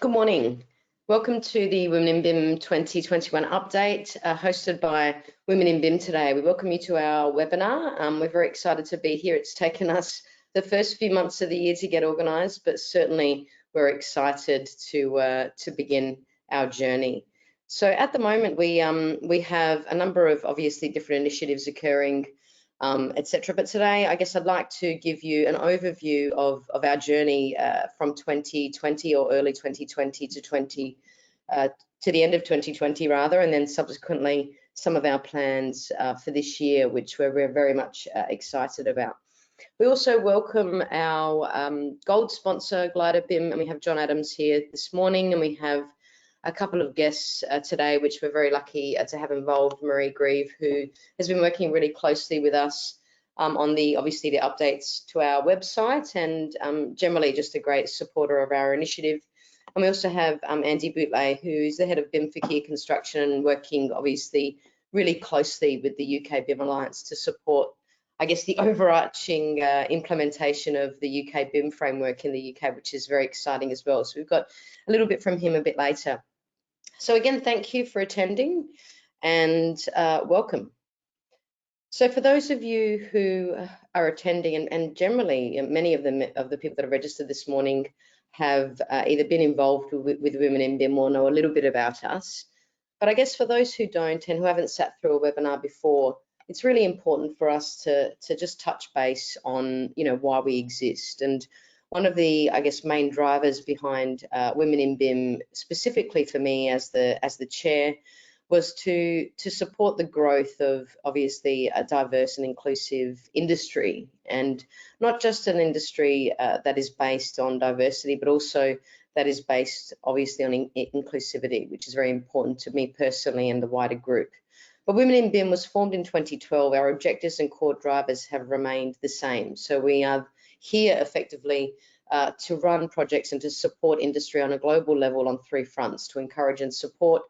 Good morning. Welcome to the Women in BIM 2021 update hosted by Women in BIM today. We welcome you to our webinar. We're very excited to be here. It's taken us the first few months of the year to get organised, but certainly we're excited to begin our journey. So at the moment, we have a number of obviously different initiatives occurring, etc. But today, I guess I'd like to give you an overview of our journey from 2020 or early 2020 to the end of 2020 rather, and then subsequently some of our plans for this year, which we're very much excited about. We also welcome our gold sponsor, Glider BIM, and we have John Adams here this morning, and we have a couple of guests today, which we're very lucky to have involved. Marie Grieve, who has been working really closely with us on obviously the updates to our website, and generally just a great supporter of our initiative. And we also have Andy Boutle, who's the head of BIM for Key Construction, working obviously really closely with the UK BIM Alliance to support, I guess, the overarching implementation of the UK BIM framework in the UK, which is very exciting as well. So we've got a little bit from him a bit later. So again, thank you for attending and welcome. So for those of you who are attending, and generally many of the people that have registered this morning have either been involved with Women in BIM or know a little bit about us. But I guess for those who don't and who haven't sat through a webinar before, it's really important for us to just touch base on, why we exist. And one of the, I guess, main drivers behind Women in BIM, specifically for me as the chair, was to support the growth of obviously a diverse and inclusive industry, and not just an industry that is based on diversity, but also that is based obviously on inclusivity, which is very important to me personally and the wider group. But Women in BIM was formed in 2012. Our objectives and core drivers have remained the same. So we are here effectively to run projects and to support industry on a global level on three fronts: to encourage and support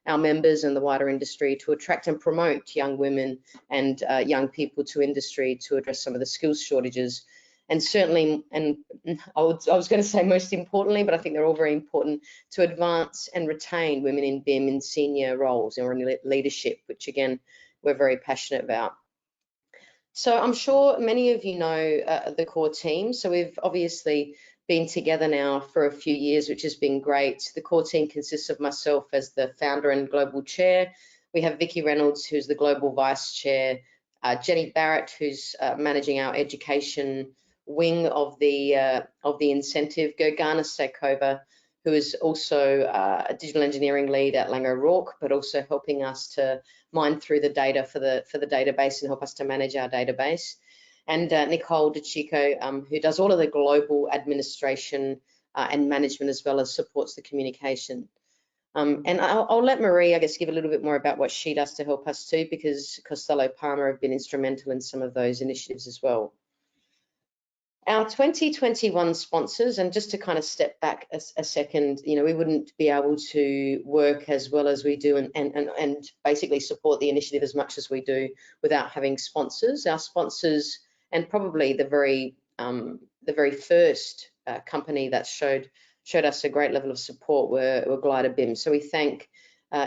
our members and the wider industry, to attract and promote young women and young people to industry, to address some of the skills shortages, and certainly, and I was going to say most importantly, but I think they're all very important, to advance and retain women in BIM in senior roles or in leadership, which again, we're very passionate about. So I'm sure many of you know the core team. So we've obviously been together now for a few years, which has been great. The core team consists of myself as the founder and global chair. We have Vicky Reynolds, who's the global vice chair, Jenny Barrett, who's managing our education wing of the incentive, Gergana Stakova, who is also a digital engineering lead at Laing O'Rourke, but also helping us to mine through the data for the database and help us to manage our database. And Nicole DeChico, who does all of the global administration and management, as well as supports the communication. And I'll let Marie, I guess, give a little bit more about what she does to help us too, because Costello Palmer have been instrumental in some of those initiatives as well. Our 2021 sponsors, and just to kind of step back a second, we wouldn't be able to work as well as we do and basically support the initiative as much as we do without having sponsors. Our sponsors, and probably the very first company that showed us a great level of support were Glider BIM. So we thank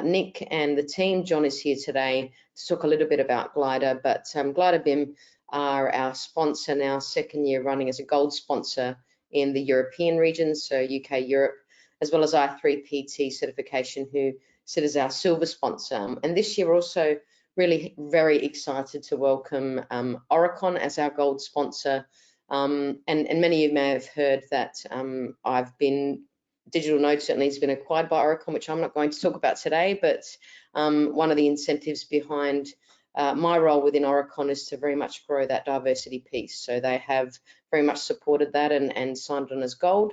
Nick and the team. John is here today to talk a little bit about Glider, but Glider BIM are our sponsor now, second year running as a gold sponsor in the European region, so UK, Europe, as well as I3PT certification, who sit as our silver sponsor. And this year we're also really very excited to welcome Oricon as our gold sponsor. And many of you may have heard that Digital Node certainly has been acquired by Oricon, which I'm not going to talk about today, but one of the incentives behind my role within Oricon is to very much grow that diversity piece. So they have very much supported that and signed on as gold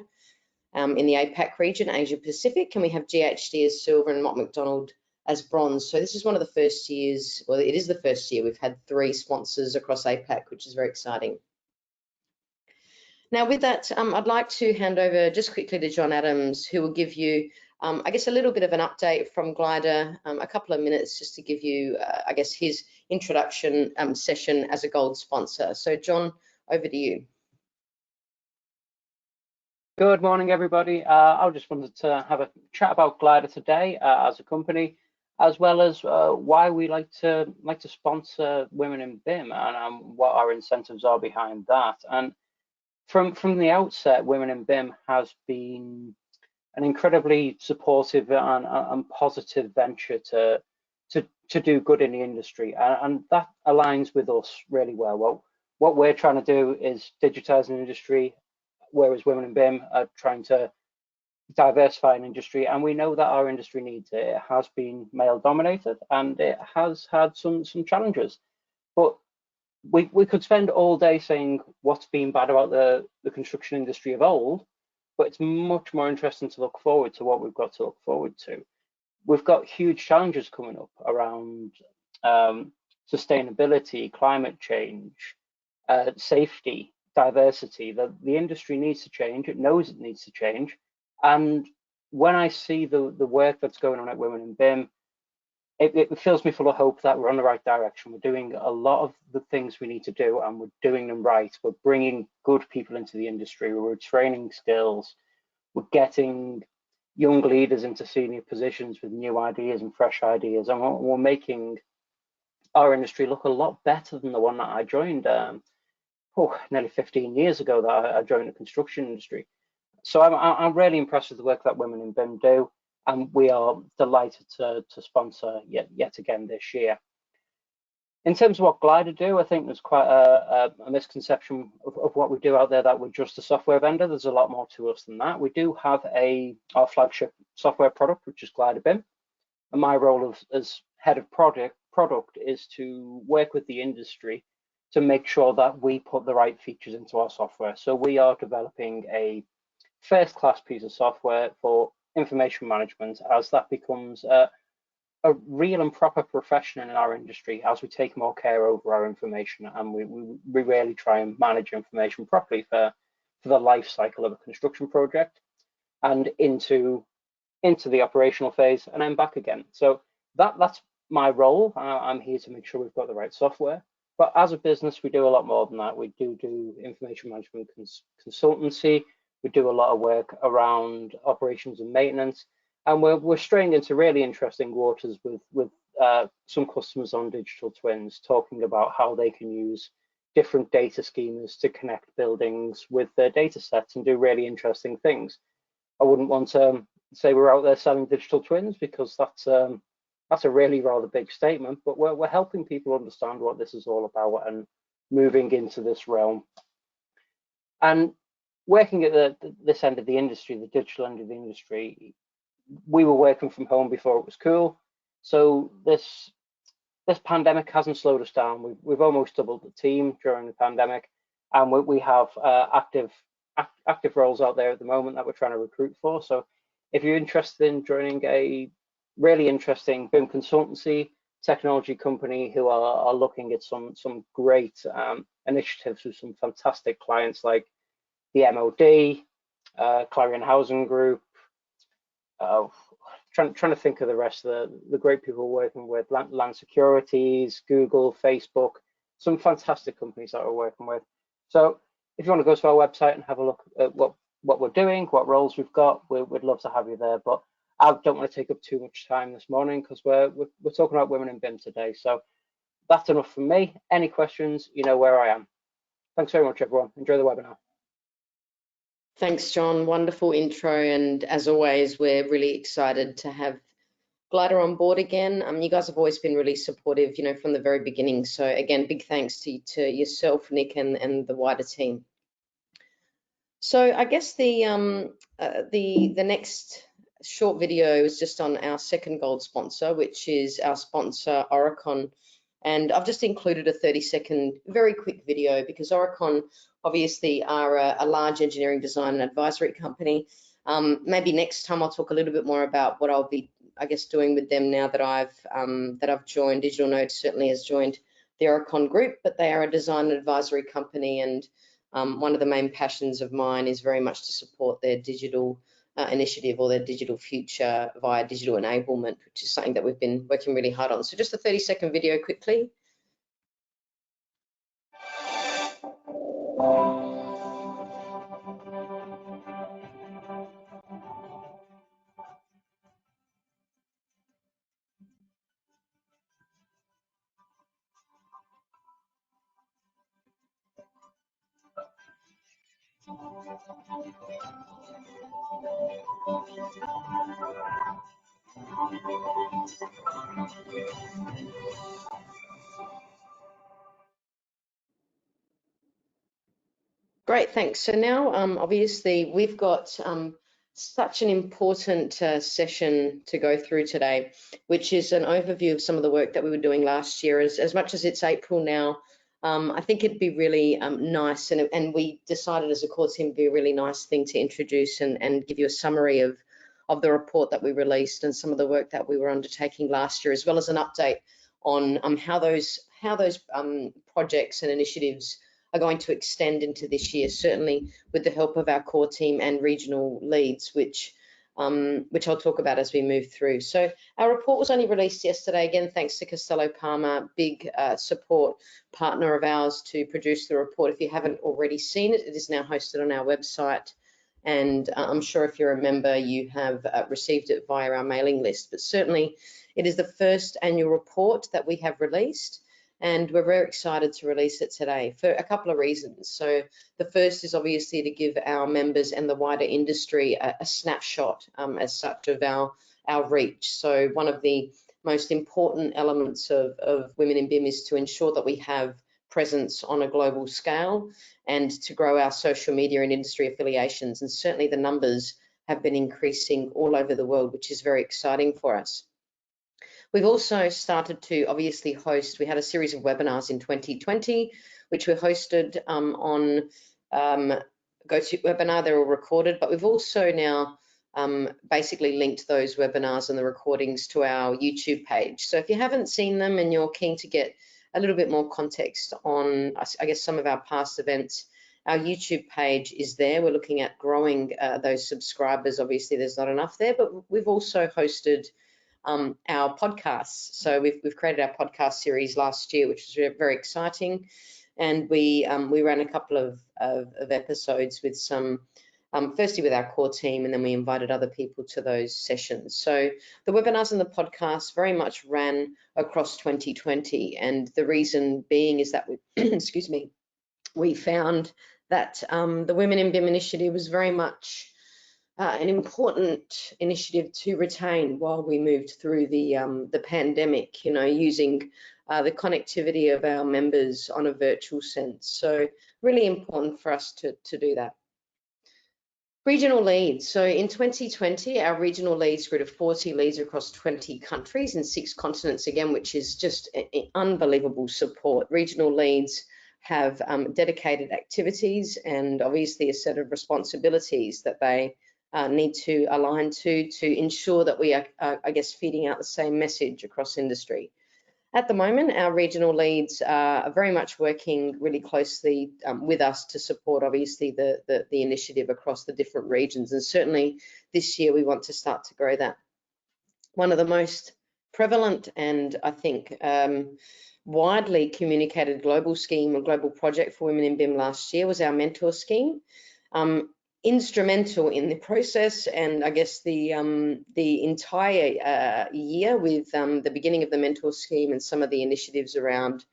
in the APAC region, Asia Pacific, and we have GHD as silver and Mott MacDonald as bronze. So this is one of the first years, well, it is the first year we've had 3 sponsors across APAC, which is very exciting. Now with that, I'd like to hand over just quickly to John Adams, who will give you I guess a little bit of an update from Glider, a couple of minutes just to give you, I guess, his introduction session as a gold sponsor. So John, over to you. Good morning, everybody. I just wanted to have a chat about Glider today as a company, as well as why we like to sponsor women in BIM and what our incentives are behind that. And from the outset, Women in BIM has been an incredibly supportive and positive venture to do good in the industry, and that aligns with us really well. What we're trying to do is digitize an industry, whereas Women in BIM are trying to diversify an industry, and we know that our industry needs it. It has been male dominated and it has had some challenges, but we could spend all day saying what's been bad about the construction industry of old, but it's much more interesting to look forward to what we've got to look forward to. We've got huge challenges coming up around sustainability, climate change, safety, diversity. The industry needs to change. It knows it needs to change. And when I see the work that's going on at Women in BIM, it fills me full of hope that we're on the right direction. We're doing a lot of the things we need to do, and we're doing them right. We're bringing good people into the industry. We're training skills. We're getting young leaders into senior positions with new ideas and fresh ideas, and we're making our industry look a lot better than the one that I joined nearly 15 years ago that I joined the construction industry. So I'm really impressed with the work that Women in BIM do, and we are delighted to sponsor yet again this year. In terms of what Glider do, I think there's quite a misconception of what we do out there, that we're just a software vendor. There's a lot more to us than that. We do have our flagship software product, which is Glider BIM, and my role as head of product is to work with the industry to make sure that we put the right features into our software. So we are developing a first-class piece of software for information management, as that becomes a real and proper profession in our industry, as we take more care over our information, and we really try and manage information properly for the life cycle of a construction project and into the operational phase and then back again. So that's my role. I'm here to make sure we've got the right software. But as a business, we do a lot more than that. We do information management consultancy. We do a lot of work around operations and maintenance, and we're straying into really interesting waters with some customers on digital twins, talking about how they can use different data schemas to connect buildings with their data sets and do really interesting things. I wouldn't want to say we're out there selling digital twins, because that's a really rather big statement, but we're helping people understand what this is all about and moving into this realm. And working at this end of the industry, the digital end of the industry, we were working from home before it was cool. So this pandemic hasn't slowed us down. We've almost doubled the team during the pandemic, and we have active roles out there at the moment that we're trying to recruit for. So if you're interested in joining a really interesting BIM consultancy technology company who are looking at some great initiatives with some fantastic clients like the MOD, Clarion Housing Group, trying to think of the rest of the great people we're working with, Land Securities, Google, Facebook, some fantastic companies that we're working with. So if you want to go to our website and have a look at what we're doing, what roles we've got, we'd love to have you there. But I don't want to take up too much time this morning, because we're talking about Women in BIM today. So that's enough from me. Any questions, you know where I am. Thanks very much, everyone. Enjoy the webinar. Thanks, John. Wonderful intro. And as always, we're really excited to have Glider on board again. You guys have always been really supportive, from the very beginning. So again, big thanks to yourself, Nick, and the wider team. So I guess the next short video is just on our second gold sponsor, which is our sponsor, Oricon. And I've just included a 30-second, very quick video, because Oricon obviously are a large engineering design and advisory company. Maybe next time I'll talk a little bit more about what I'll be, doing with them now that I've joined. Digital Node certainly has joined the Oricon group, but they are a design and advisory company, and one of the main passions of mine is very much to support their digital initiative, or their digital future via digital enablement, which is something that we've been working really hard on. So just a 30-second video quickly. Great, thanks. So now, obviously, we've got such an important session to go through today, which is an overview of some of the work that we were doing last year. As much as it's April now, I think it'd be really nice, and we decided as a core team it'd be a really nice thing to introduce and give you a summary of the report that we released and some of the work that we were undertaking last year, as well as an update on how those projects and initiatives are going to extend into this year, certainly with the help of our core team and regional leads, which I'll talk about as we move through. So our report was only released yesterday, again, thanks to Costello Palmer, big support partner of ours to produce the report. If you haven't already seen it, it is now hosted on our website. And I'm sure if you're a member, you have received it via our mailing list. But certainly it is the first annual report that we have released, and we're very excited to release it today for a couple of reasons. So the first is obviously to give our members and the wider industry a snapshot as such of our reach. So one of the most important elements of Women in BIM is to ensure that we have presence on a global scale and to grow our social media and industry affiliations. And certainly the numbers have been increasing all over the world, which is very exciting for us. We've also started to obviously host, we had a series of webinars in 2020, which were hosted on GoToWebinar. They're all recorded, but we've also now basically linked those webinars and the recordings to our YouTube page. So if you haven't seen them and you're keen to get a little bit more context on, I guess, some of our past events, our YouTube page is there. We're looking at growing those subscribers. Obviously, there's not enough there, but we've also hosted our podcasts. So we've created our podcast series last year, which was very exciting, and we ran a couple of episodes with some, firstly with our core team, and then we invited other people to those sessions. So the webinars and the podcasts very much ran across 2020, and the reason being is that we, excuse me, we found that the Women in BIM initiative was very much an important initiative to retain while we moved through the pandemic, you know, using the connectivity of our members on a virtual sense. So really important for us to do that. Regional leads. So in 2020, our regional leads grew to 40 leads across 20 countries and 6 continents again, which is just unbelievable support. Regional leads have dedicated activities and obviously a set of responsibilities that they need to align to ensure that we are, I guess, feeding out the same message across industry. At the moment, our regional leads are very much working really closely with us to support, obviously, the initiative across the different regions. And certainly this year, we want to start to grow that. One of the most prevalent and I think widely communicated global scheme or global project for Women in BIM last year was our Mentor Scheme. Instrumental in the process, and I guess the entire year with the beginning of the Mentor Scheme and some of the initiatives around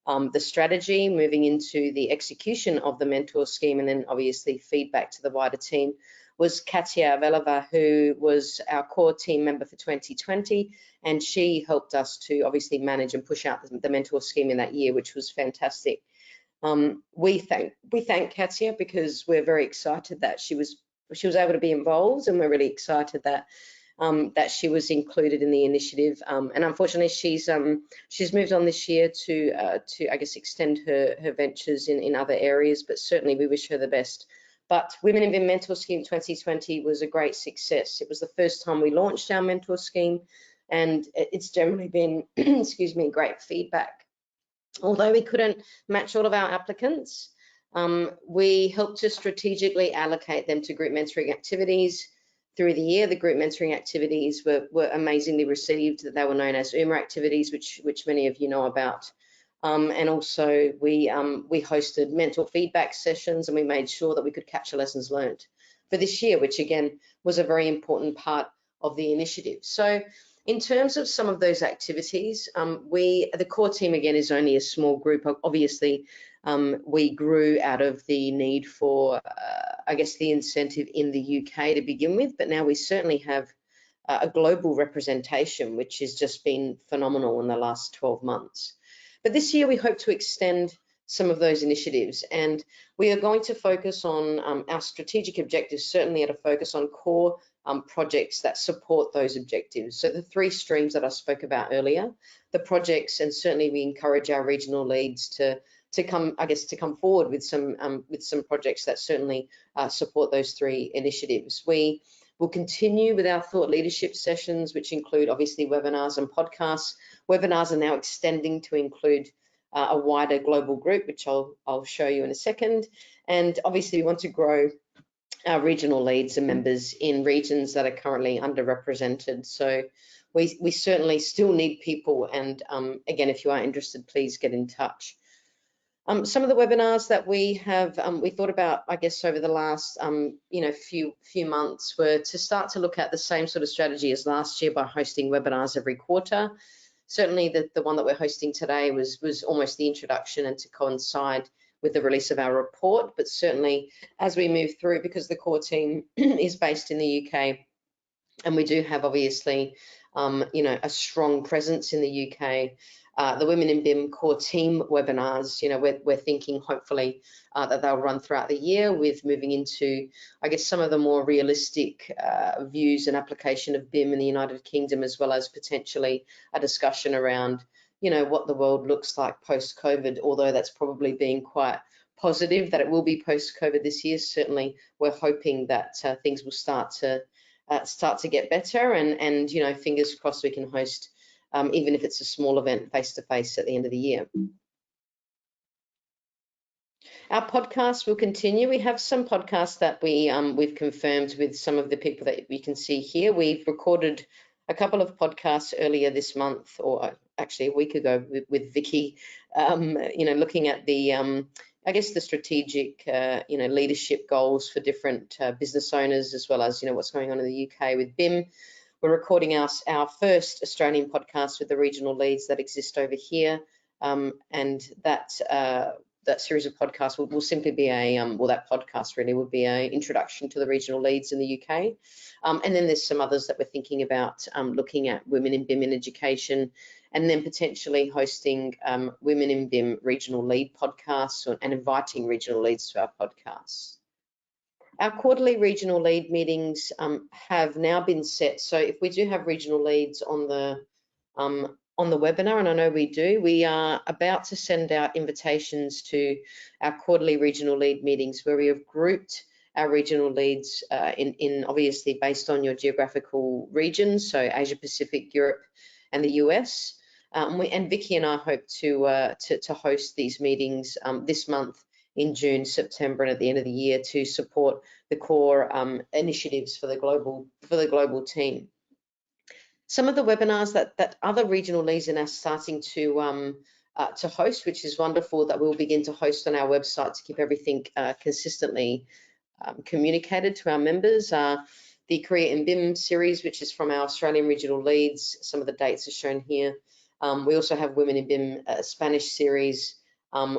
the strategy, moving into the execution of the Mentor Scheme, and then obviously feedback to the wider team, was Katia Velova, who was our core team member for 2020, and she helped us to obviously manage and push out the Mentor Scheme in that year, which was fantastic. We thank Katia because we're very excited that she was able to be involved, and we're really excited that that she was included in the initiative. And unfortunately, she's moved on this year to I guess extend her ventures in other areas. But certainly, we wish her the best. But Women in BIM Mentor Scheme 2020 was a great success. It was the first time we launched our Mentor Scheme, and it's generally been, excuse me, great feedback. Although we couldn't match all of our applicants, we helped to strategically allocate them to group mentoring activities through the year. The group mentoring activities were amazingly received. They were known as UMA activities, which many of you know about. And also we hosted mentor feedback sessions, and we made sure that we could capture lessons learned for this year, which again was a very important part of the initiative. So in terms of some of those activities, the core team again is only a small group. Obviously, we grew out of the need for I guess, the incentive in the UK to begin with, but now we certainly have a global representation, which has just been phenomenal in the last 12 months. But this year we hope to extend some of those initiatives, and we are going to focus on our strategic objectives, certainly at a focus on core projects that support those objectives. So the 3 streams that I spoke about earlier, the projects, and certainly we encourage our regional leads to come forward with some projects that certainly support those 3 initiatives. We will continue with our thought leadership sessions, which include obviously webinars and podcasts. Webinars are now extending to include a wider global group, which I'll show you in a second. And obviously we want to grow our regional leads and members in regions that are currently underrepresented. So we certainly still need people, and again, if you are interested, please get in touch. Some of the webinars that we have we thought about, I guess, over the last few months were to start to look at the same sort of strategy as last year by hosting webinars every quarter. Certainly the one that we're hosting today was almost the introduction and to coincide with the release of our report, but certainly as we move through, because the core team is based in the UK and we do have obviously a strong presence in the UK, the Women in BIM Core Team webinars, we're thinking hopefully that they'll run throughout the year, with moving into, I guess, some of the more realistic views and application of BIM in the United Kingdom, as well as potentially a discussion around, what the world looks like post-COVID, although that's probably being quite positive that it will be post-COVID this year. Certainly, we're hoping that things will start to get better, and fingers crossed we can host, even if it's a small event, face-to-face at the end of the year. Our podcast will continue. We have some podcasts that we've confirmed with some of the people that you can see here. We've recorded a couple of podcasts earlier this month, or actually a week ago, with Vicky, looking at the I guess the strategic leadership goals for different business owners, as well as what's going on in the UK with BIM. We're recording our first Australian podcast with the regional leads that exist over here, and that series of podcasts will simply be that podcast really would be an introduction to the regional leads in the UK. And then there's some others that we're thinking about, looking at women in BIM in education, and then potentially hosting women in BIM regional lead podcasts, and inviting regional leads to our podcasts. Our quarterly regional lead meetings have now been set. So if we do have regional leads on the webinar, and I know we do, we are about to send out invitations to our quarterly regional lead meetings, where we have grouped our regional leads in obviously based on your geographical regions, so Asia Pacific, Europe, and the US. And Vicky and I hope to host these meetings this month, in June, September, and at the end of the year, to support the core initiatives for the global team. Some of the webinars that other regional leads are now starting to host, which is wonderful, that we'll begin to host on our website to keep everything consistently communicated to our members. The Korea in BIM series, which is from our Australian regional leads. Some of the dates are shown here. We also have Women in BIM Spanish series,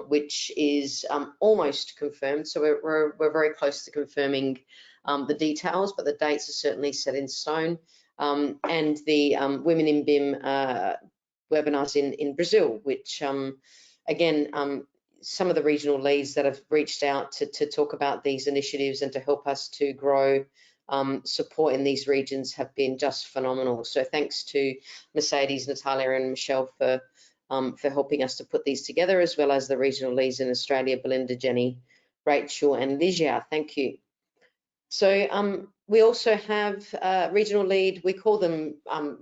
which is almost confirmed. So we're very close to confirming the details, but the dates are certainly set in stone. And the Women in BIM webinars in Brazil, which again, some of the regional leads that have reached out to talk about these initiatives and to help us to grow support in these regions have been just phenomenal. So thanks to Mercedes, Natalia, and Michelle for helping us to put these together, as well as the regional leads in Australia, Belinda, Jenny, Rachel, and Ligia. Thank you. So we also have regional lead. We call them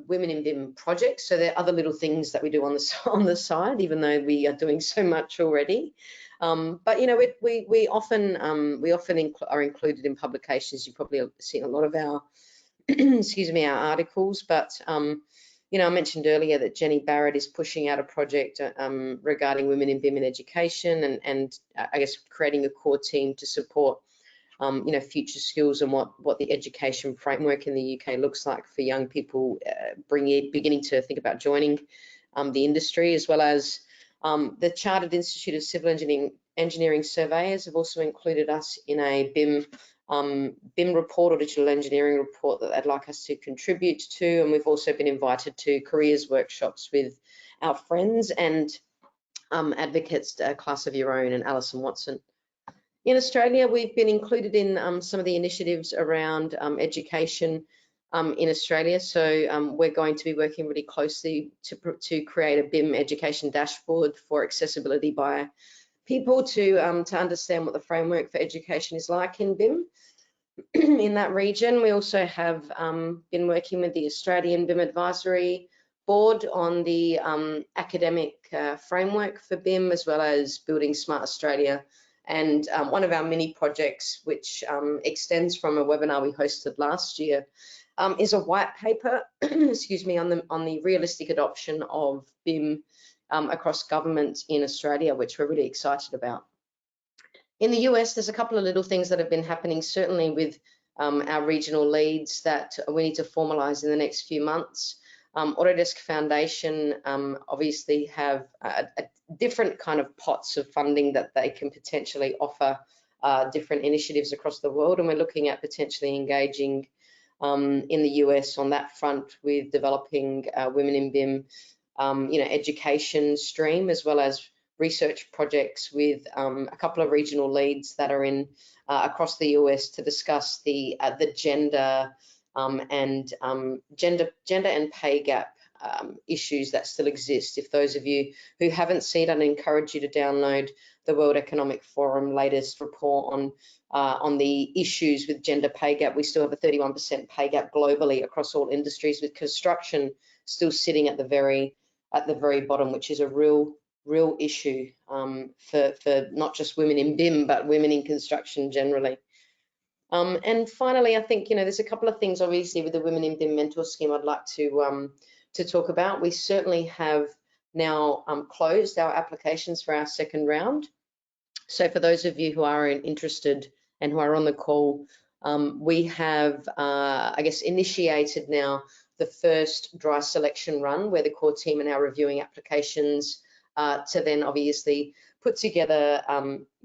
Women in BIM projects. So they're other little things that we do on the side, even though we are doing so much already. But we often are included in publications. You probably have seen a lot of our our articles, but I mentioned earlier that Jenny Barrett is pushing out a project regarding women in BIM in education, and I guess creating a core team to support future skills and what the education framework in the UK looks like for young people beginning to think about joining the industry, as well as the Chartered Institute of Civil engineering surveyors have also included us in a BIM report or digital engineering report that they'd like us to contribute to, and we've also been invited to careers workshops with our friends and advocates, Class of Your Own and Alison Watson. In Australia, we've been included in some of the initiatives around education in Australia. So we're going to be working really closely to create a BIM education dashboard for accessibility by people to understand what the framework for education is like in BIM in that region. We also have been working with the Australian BIM Advisory Board on the academic framework for BIM, as well as Building Smart Australia. And one of our mini projects, which extends from a webinar we hosted last year, is a white paper, excuse me, on the realistic adoption of BIM across government in Australia, which we're really excited about. In the US, there's a couple of little things that have been happening, certainly with our regional leads, that we need to formalise in the next few months. Autodesk Foundation obviously have a different kind of pots of funding that they can potentially offer different initiatives across the world, and we're looking at potentially engaging in the US on that front with developing Women in BIM, education stream, as well as research projects with a couple of regional leads that are in across the US to discuss the gender and pay gap issues that still exist. If those of you who haven't seen it, I'd encourage you to download the World Economic Forum latest report on the issues with gender pay gap. We still have a 31% pay gap globally across all industries, with construction still sitting at the very bottom, which is a real issue for not just women in BIM, but women in construction generally. And finally, I think, there's a couple of things obviously with the Women in BIM Mentor Scheme I'd like to talk about. We certainly have now closed our applications for our second round. So for those of you who are interested and who are on the call, we have, I guess, initiated now the first dry selection run, where the core team are now reviewing applications to then obviously put together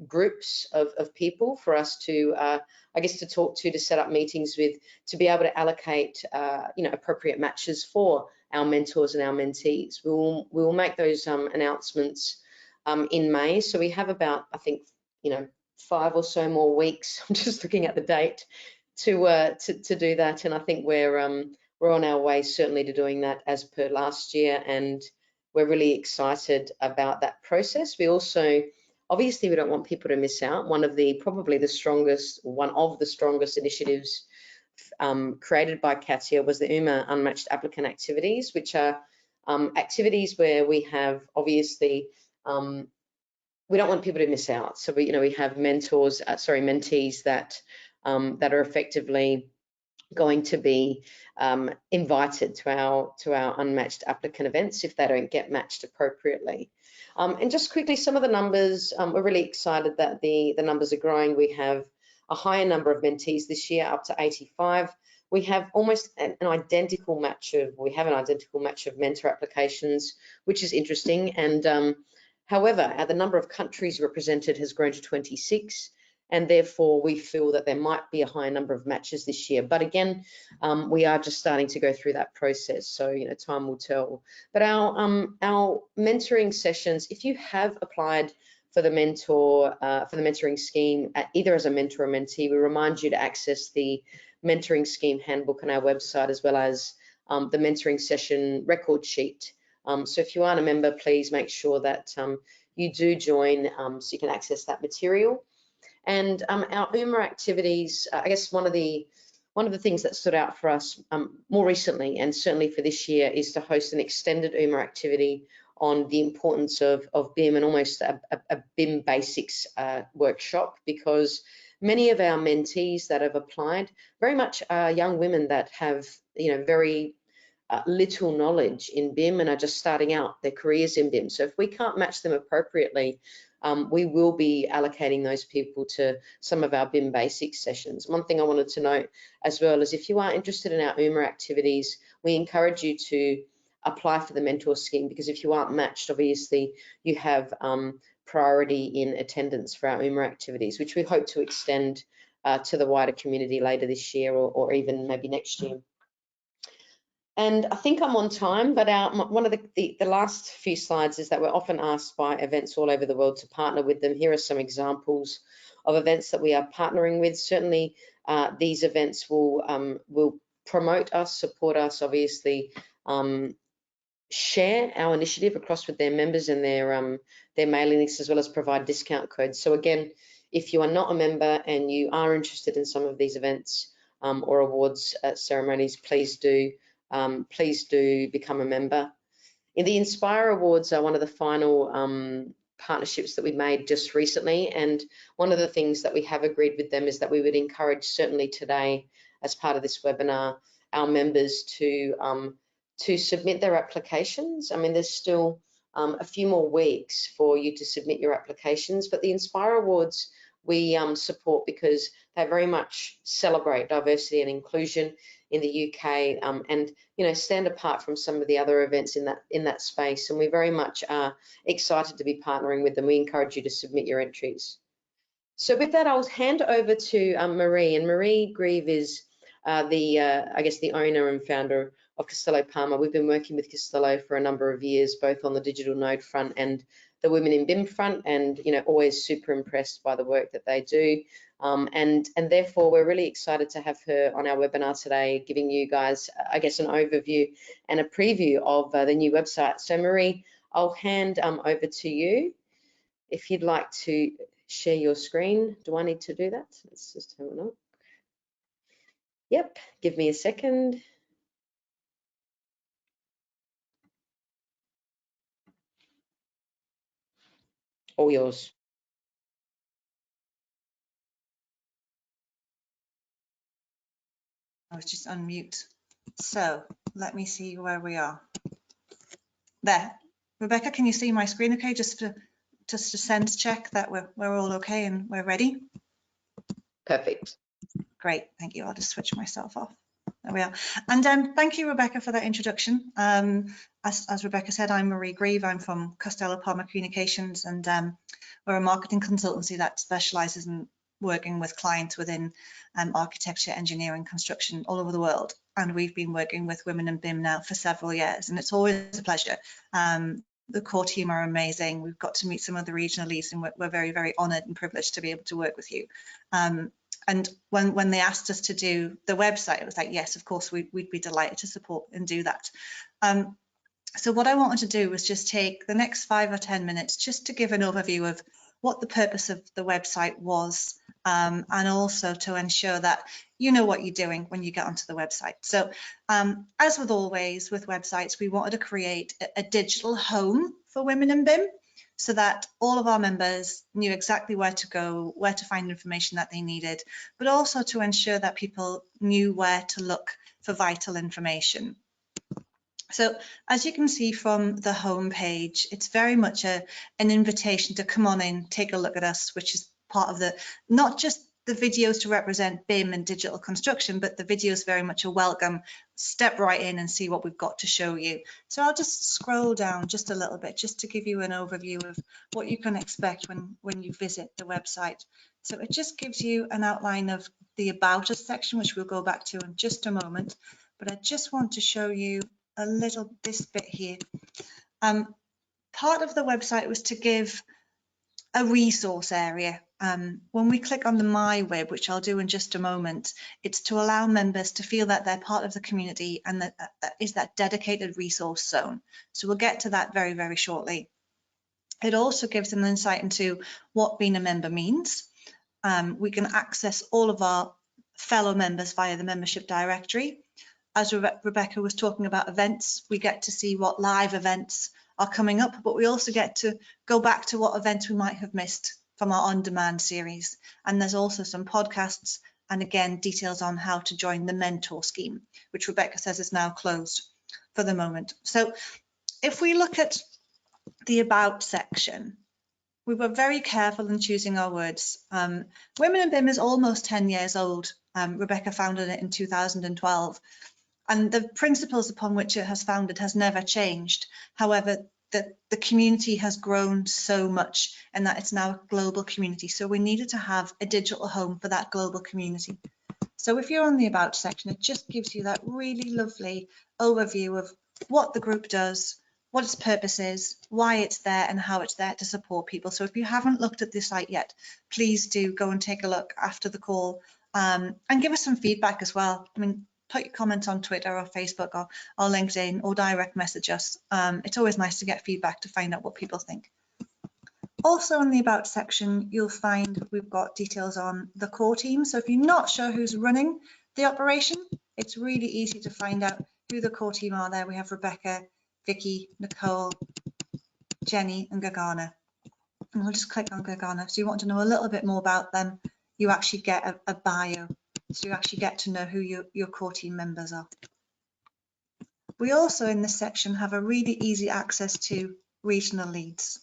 groups of people for us to, I guess, to talk to set up meetings with, to be able to allocate, appropriate matches for our mentors and our mentees. We will make those announcements in May. So we have about, I think, 5 or so more weeks. I'm just looking at the date to do that, and I think we're on our way certainly to doing that as per last year, and we're really excited about that process. We also, obviously, we don't want people to miss out. One of the strongest initiatives created by Katia was the Unmatched Applicant activities, which are activities where we have obviously, we don't want people to miss out. So we have mentees that are effectively going to be invited to our unmatched applicant events if they don't get matched appropriately. And just quickly, some of the numbers, we're really excited that the numbers are growing. We have a higher number of mentees this year, up to 85. We have almost an identical match of mentor applications, which is interesting. And however, the number of countries represented has grown to 26. And therefore we feel that there might be a higher number of matches this year. But again, we are just starting to go through that process, so time will tell. But our mentoring sessions, if you have applied for the mentoring scheme, either as a mentor or mentee, we remind you to access the mentoring scheme handbook on our website, as well as the mentoring session record sheet. So if you aren't a member, please make sure that you do join so you can access that material. And our UMA activities, I guess one of the things that stood out for us more recently, and certainly for this year, is to host an extended UMA activity on the importance of BIM, and almost a BIM basics workshop, because many of our mentees that have applied very much are young women that have very little knowledge in BIM and are just starting out their careers in BIM. So if we can't match them appropriately, we will be allocating those people to some of our BIM basics sessions. One thing I wanted to note as well is, if you are interested in our UMA activities, we encourage you to apply for the mentor scheme, because if you aren't matched, obviously you have priority in attendance for our UMA activities, which we hope to extend to the wider community later this year or even maybe next year. And I think I'm on time, but one of the last few slides is that we're often asked by events all over the world to partner with them. Here are some examples of events that we are partnering with. Certainly, these events will promote us, support us, obviously, share our initiative across with their members and their mailing lists, as well as provide discount codes. So again, if you are not a member and you are interested in some of these events or awards ceremonies, please do become a member. In the Inspire Awards are one of the final partnerships that we made just recently, and one of the things that we have agreed with them is that we would encourage, certainly today, as part of this webinar, our members to submit their applications. I mean, there's still a few more weeks for you to submit your applications, but the Inspire Awards we support because they very much celebrate diversity and inclusion in the UK, and stand apart from some of the other events in that space. And we very much are excited to be partnering with them. We encourage you to submit your entries. So with that, I'll hand over to Marie, and Marie Grieve is the owner and founder of Castello Palmer. We've been working with Castello for a number of years, both on the digital node front and the Women in BIM front, and always super impressed by the work that they do. And therefore, we're really excited to have her on our webinar today, giving you guys, an overview and a preview of the new website. So Marie, I'll hand over to you. If you'd like to share your screen, do I need to do that? Let's just have a look. Yep, give me a second. All yours. I was just on mute. So let me see where we are. There. Rebecca, can you see my screen okay? Just to sense check that we're all okay and we're ready. Perfect. Great, thank you. I'll just switch myself off. There we are. And thank you, Rebecca, for that introduction. As Rebecca said, I'm Marie Grieve. I'm from Castello Palmer Communications, and we're a marketing consultancy that specialises in working with clients within architecture, engineering, construction all over the world. And we've been working with Women in BIM now for several years, and it's always a pleasure. The core team are amazing. We've got to meet some of the regional leads, and we're very, very honoured and privileged to be able to work with you. And when they asked us to do the website, it was like, yes, of course, we'd be delighted to support and do that. So what I wanted to do was just take the next 5 or 10 minutes just to give an overview of what the purpose of the website was, and also to ensure that you know what you're doing when you get onto the website. So as with always with websites, we wanted to create a digital home for women in BIM, so that all of our members knew exactly where to go, where to find information that they needed, but also to ensure that people knew where to look for vital information. So as you can see from the home page, it's very much an invitation to come on in, take a look at us, which is part of the, not just the videos to represent BIM and digital construction, but the videos very much a welcome. Step right in and see what we've got to show you. So I'll just scroll down just a little bit just to give you an overview of what you can expect when you visit the website. So it just gives you an outline of the About Us section, which we'll go back to in just a moment. But I just want to show you a little, this bit here. Part of the website was to give a resource area. When we click on the My WIB, which I'll do in just a moment, it's to allow members to feel that they're part of the community and that is that dedicated resource zone. So we'll get to that very, very shortly. It also gives them insight into what being a member means. We can access all of our fellow members via the membership directory. As Rebecca was talking about events, we get to see what live events are coming up, but we also get to go back to what events we might have missed from our on-demand series. And there's also some podcasts and again, details on how to join the mentor scheme, which Rebecca says is now closed for the moment. So if we look at the About section, we were very careful in choosing our words. Women in BIM is almost 10 years old. Rebecca founded it in 2012. And the principles upon which it has founded has never changed. However, the community has grown so much and that it's now a global community. So we needed to have a digital home for that global community. So if you're on the About section, it just gives you that really lovely overview of what the group does, what its purpose is, why it's there, and how it's there to support people. So if you haven't looked at the site yet, please do go and take a look after the call, and give us some feedback as well. I mean, put your comments on Twitter or Facebook or LinkedIn, or direct message us. It's always nice to get feedback to find out what people think. Also in the About section, you'll find we've got details on the core team. So if you're not sure who's running the operation, it's really easy to find out who the core team are there. We have Rebecca, Vicky, Nicole, Jenny and Gagana. And we'll just click on Gagana. So you want to know a little bit more about them. You actually get a bio. So you actually get to know who your core team members are. We also in this section have a really easy access to regional leads.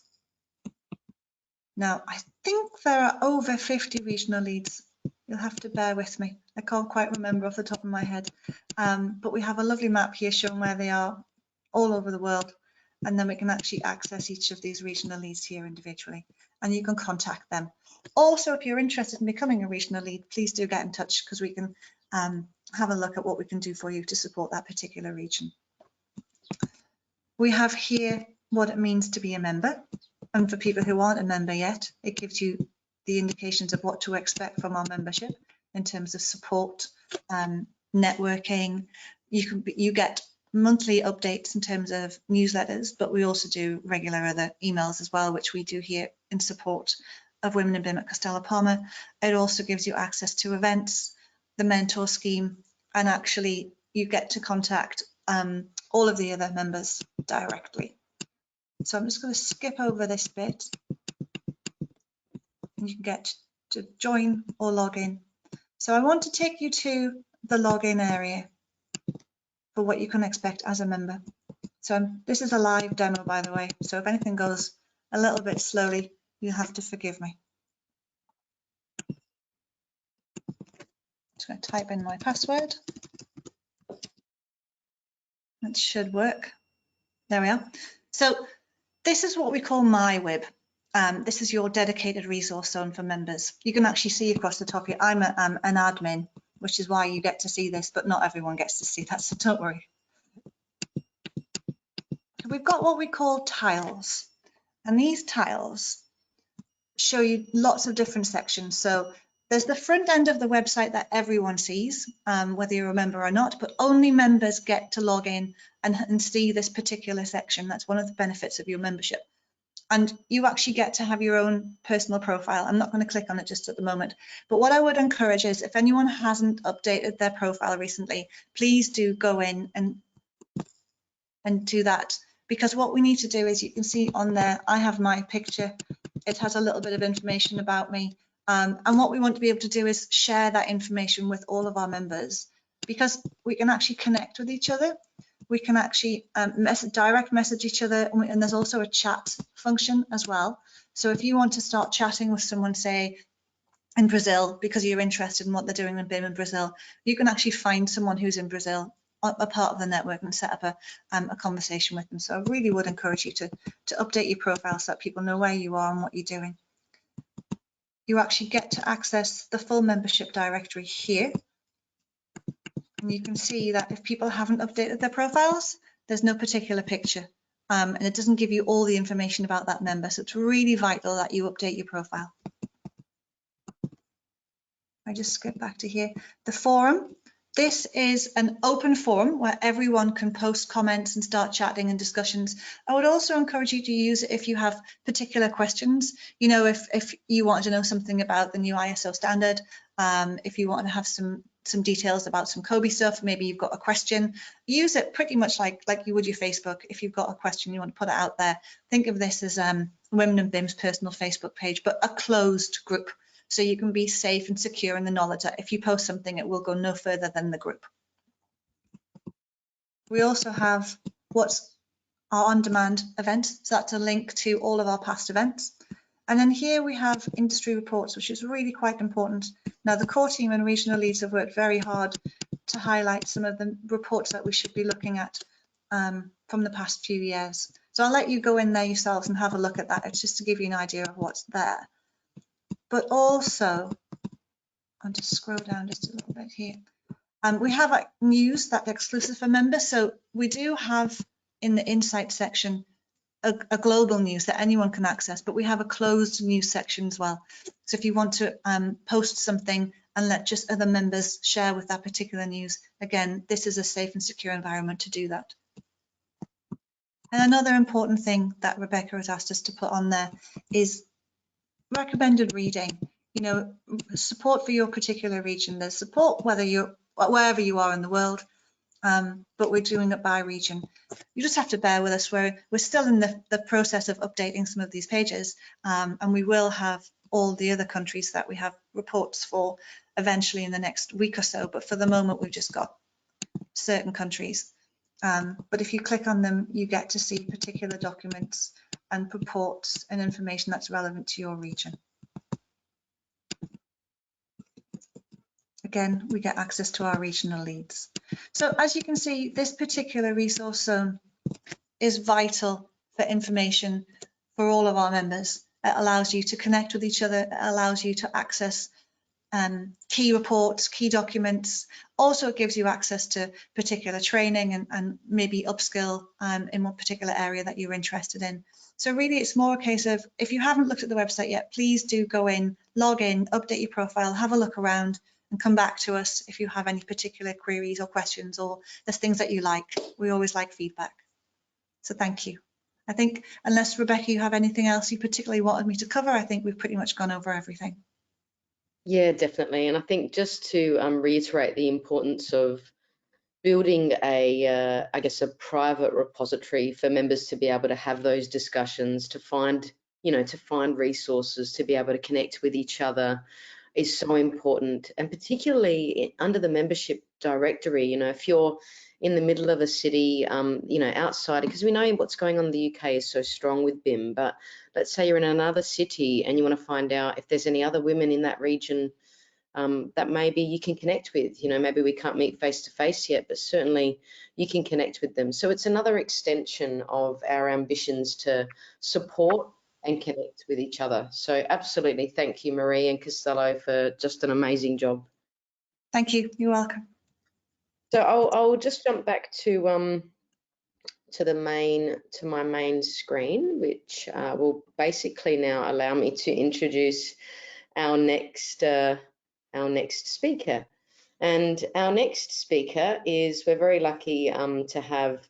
Now, I think there are over 50 regional leads. You'll have to bear with me. I can't quite remember off the top of my head. But we have a lovely map here showing where they are all over the world. And then we can actually access each of these regional leads here individually. And you can contact them. Also, if you're interested in becoming a regional lead, please do get in touch because we can have a look at what we can do for you to support that particular region. We have here what it means to be a member. And for people who aren't a member yet, it gives you the indications of what to expect from our membership in terms of support, networking. You get monthly updates in terms of newsletters, but we also do regular other emails as well, which we do here in support of Women in BIM at Costello Palmer. It also gives you access to events, the mentor scheme, and actually you get to contact all of the other members directly. So I'm just going to skip over this bit and you can get to join or log in. So I want to take you to the login area for what you can expect as a member. So this is a live demo, by the way. So if anything goes a little bit slowly, you have to forgive me. I'm just going to type in my password. That should work. There we are. So this is what we call my WIB. This is your dedicated resource zone for members. You can actually see across the top here, I'm an admin, which is why you get to see this, but not everyone gets to see that, so don't worry. We've got what we call tiles, and these tiles show you lots of different sections. So there's the front end of the website that everyone sees, whether you're a member or not, but only members get to log in and see this particular section. That's one of the benefits of your membership. And you actually get to have your own personal profile. I'm not going to click on it just at the moment, but what I would encourage is if anyone hasn't updated their profile recently, please do go in and do that, because what we need to do is, you can see on there, I have my picture. It has a little bit of information about me. And what we want to be able to do is share that information with all of our members, because we can actually connect with each other. We can actually direct message each other, and there's also a chat function as well. So if you want to start chatting with someone, say in Brazil, because you're interested in what they're doing in BIM in Brazil, you can actually find someone who's in Brazil, a part of the network, and set up a conversation with them. So I really would encourage you to update your profile so that people know where you are and what you're doing. You actually get to access the full membership directory here. And you can see that if people haven't updated their profiles, there's no particular picture, and it doesn't give you all the information about that member. So it's really vital that you update your profile. I just skip back to here. The forum. This is an open forum where everyone can post comments and start chatting and discussions. I would also encourage you to use it if you have particular questions. You know, if you want to know something about the new ISO standard, if you want to have some details about some Kobe stuff, maybe you've got a question, use it pretty much like you would your Facebook. If you've got a question, you want to put it out there. Think of this as Women in BIM's personal Facebook page, but a closed group. So you can be safe and secure in the knowledge that if you post something, it will go no further than the group. We also have what's our on-demand events. So that's a link to all of our past events. And then here we have industry reports, which is really quite important. Now, the core team and regional leads have worked very hard to highlight some of the reports that we should be looking at from the past few years. So I'll let you go in there yourselves and have a look at that. It's just to give you an idea of what's there. But also, I'll just scroll down just a little bit here. We have news that's exclusive for members. So we do have in the insight section a global news that anyone can access, but we have a closed news section as well. So if you want to post something and let just other members share with that particular news, again, this is a safe and secure environment to do that. And another important thing that Rebecca has asked us to put on there is recommended reading. You know, support for your particular region. There's support wherever you are in the world, but we're doing it by region. You just have to bear with us. We're still in the process of updating some of these pages, and we will have all the other countries that we have reports for eventually in the next week or so. But for the moment, we've just got certain countries. But if you click on them, you get to see particular documents and reports and information that's relevant to your region. Again, we get access to our regional leads. So as you can see, this particular resource zone is vital for information for all of our members. It allows you to connect with each other. It allows you to access key reports, key documents. Also, it gives you access to particular training and maybe upskill in one particular area that you're interested in. So really, it's more a case of, if you haven't looked at the website yet, please do go in, log in, update your profile, have a look around, and come back to us if you have any particular queries or questions, or there's things that you like. We always like feedback. So thank you. I think, unless Rebecca, you have anything else you particularly wanted me to cover, I think we've pretty much gone over everything. Yeah, definitely. And I think just to reiterate the importance of building I guess a private repository for members to be able to have those discussions, to find resources, to be able to connect with each other is so important. And particularly under the membership directory, if you're in the middle of a city, outside, because we know what's going on in the UK is so strong with BIM, but let's say you're in another city and you want to find out if there's any other women in that region that maybe you can connect with. Maybe we can't meet face to face yet, but certainly you can connect with them. So it's another extension of our ambitions to support and connect with each other. So absolutely, thank you, Marie and Costello, for just an amazing job. Thank you. You're welcome. So I'll just jump back to my main screen, which will basically now allow me to introduce our next speaker. And our next speaker is, we're very lucky to have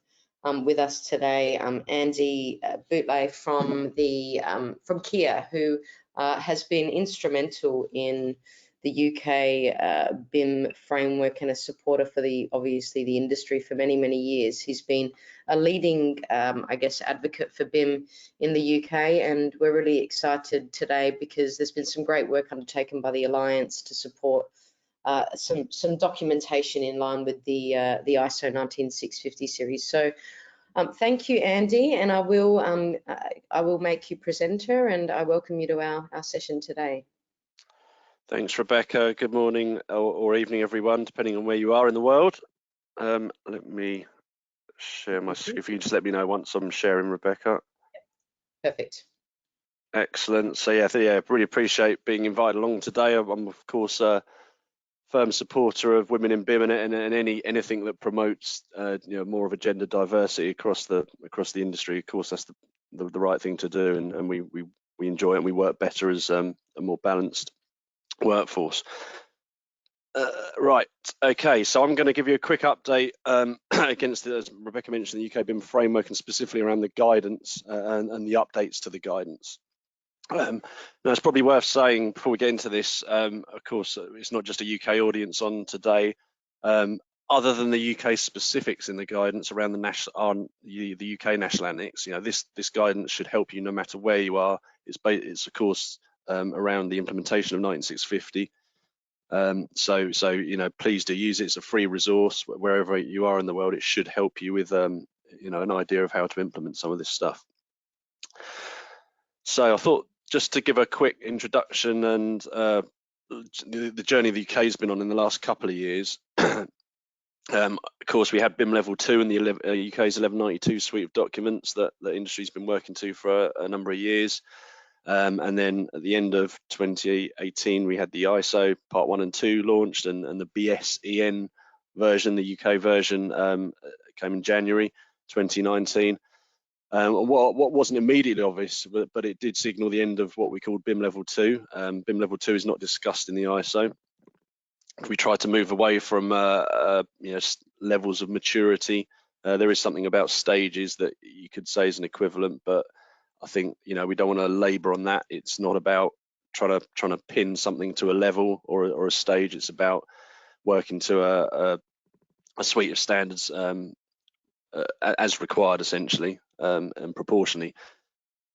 with us today Andy Boutle from Kia, who has been instrumental in the UK BIM framework and a supporter for obviously the industry for many, many years. He's been a leading, advocate for BIM in the UK, and we're really excited today because there's been some great work undertaken by the Alliance to support some documentation in line with the ISO 19650 series. So thank you, Andy, and I will make you presenter, and I welcome you to our session today. Thanks, Rebecca. Good morning or evening, everyone, depending on where you are in the world. Let me share my screen. If you can just let me know once I'm sharing, Rebecca. Perfect. Excellent. So yeah, really appreciate being invited along today. I'm of course a firm supporter of women in BIM and anything that promotes more of a gender diversity across the industry. Of course, that's the right thing to do, and we enjoy it, and we work better as a more balanced workforce. Right, okay, so I'm going to give you a quick update against, as Rebecca mentioned, the UK BIM framework, and specifically around the guidance and the updates to the guidance. Now, it's probably worth saying before we get into this, of course, it's not just a UK audience on today. Other than the UK specifics in the guidance around the UK national annex, this guidance should help you no matter where you are. It's of course around the implementation of 19650. So please do use it. It's a free resource wherever you are in the world. It should help you with an idea of how to implement some of this stuff. So I thought just to give a quick introduction and the journey the UK has been on in the last couple of years. Of course, we had BIM Level 2 in the UK's 1192 suite of documents that the industry's been working to for a number of years. And then at the end of 2018, we had the ISO Part 1 and 2 launched, and the BSEN version, the UK version, came in January 2019. What wasn't immediately obvious, but it did signal the end of what we called BIM Level 2. BIM Level 2 is not discussed in the ISO. We tried to move away from levels of maturity. There is something about stages that you could say is an equivalent, but I think we don't want to labour on that. It's not about trying to pin something to a level or a stage. It's about working to a suite of standards as required, essentially, and proportionally.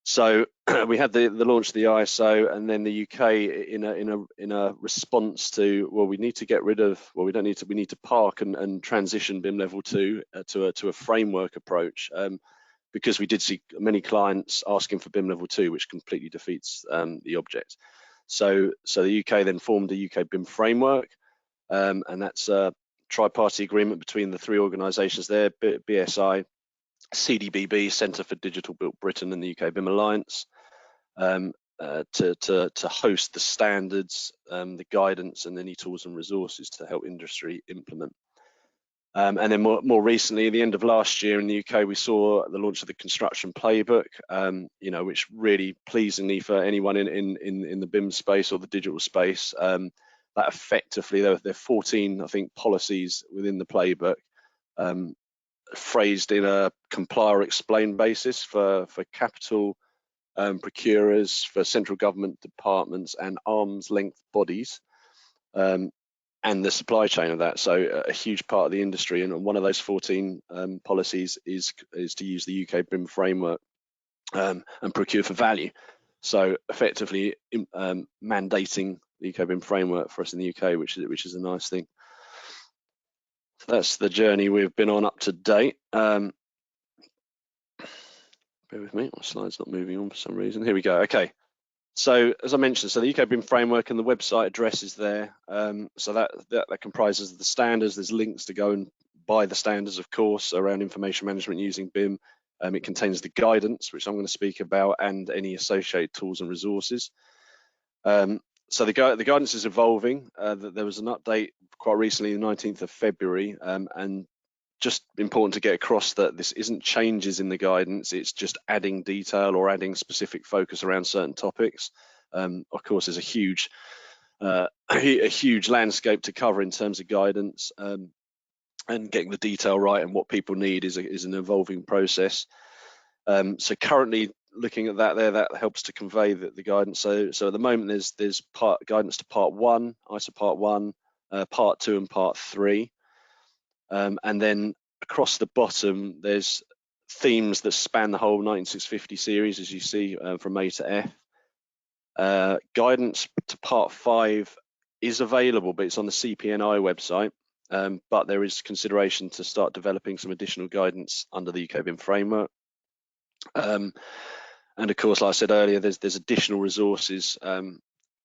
So we had the launch of the ISO, and then the UK in a response to, well, we need to get rid of, well, we need to park and transition BIM Level 2 to a framework approach, because we did see many clients asking for BIM Level 2, which completely defeats the object. So the UK then formed a UK BIM framework, and that's a tri-party agreement between the three organisations there, BSI, CDBB, Centre for Digital Built Britain, and the UK BIM Alliance, to host the standards, the guidance, and any tools and resources to help industry implement. And then more recently, at the end of last year in the UK, we saw the launch of the construction playbook, which really pleasingly for anyone in the BIM space or the digital space, that effectively there are 14, I think, policies within the playbook, phrased in a comply or explain basis for capital procurers, for central government departments and arm's length bodies, and the supply chain of that. So a huge part of the industry, and one of those 14 policies is to use the UK BIM framework and procure for value. So effectively mandating the UK BIM framework for us in the UK, which is a nice thing. So that's the journey we've been on up to date. Bear with me, my slide's not moving on for some reason. Here we go. Okay. So as I mentioned, so the UK BIM framework and the website address is there. So that comprises of the standards. There's links to go and buy the standards, of course, around information management using BIM. It contains the guidance, which I'm going to speak about, and any associated tools and resources. So the guidance is evolving. There was an update quite recently, the 19th of February, and just important to get across that this isn't changes in the guidance, it's just adding detail or adding specific focus around certain topics. Of course, there's a huge landscape to cover in terms of guidance, and getting the detail right and what people need is an evolving process. So currently looking at that there, that helps to convey the guidance. So at the moment there's guidance to part 1, ISO part 1, part 2 and part 3. And then across the bottom, there's themes that span the whole 19650 series, as you see, from A to F. Guidance to part 5 is available, but it's on the CPNI website. But there is consideration to start developing some additional guidance under the UK BIM framework. And of course, like I said earlier, there's additional resources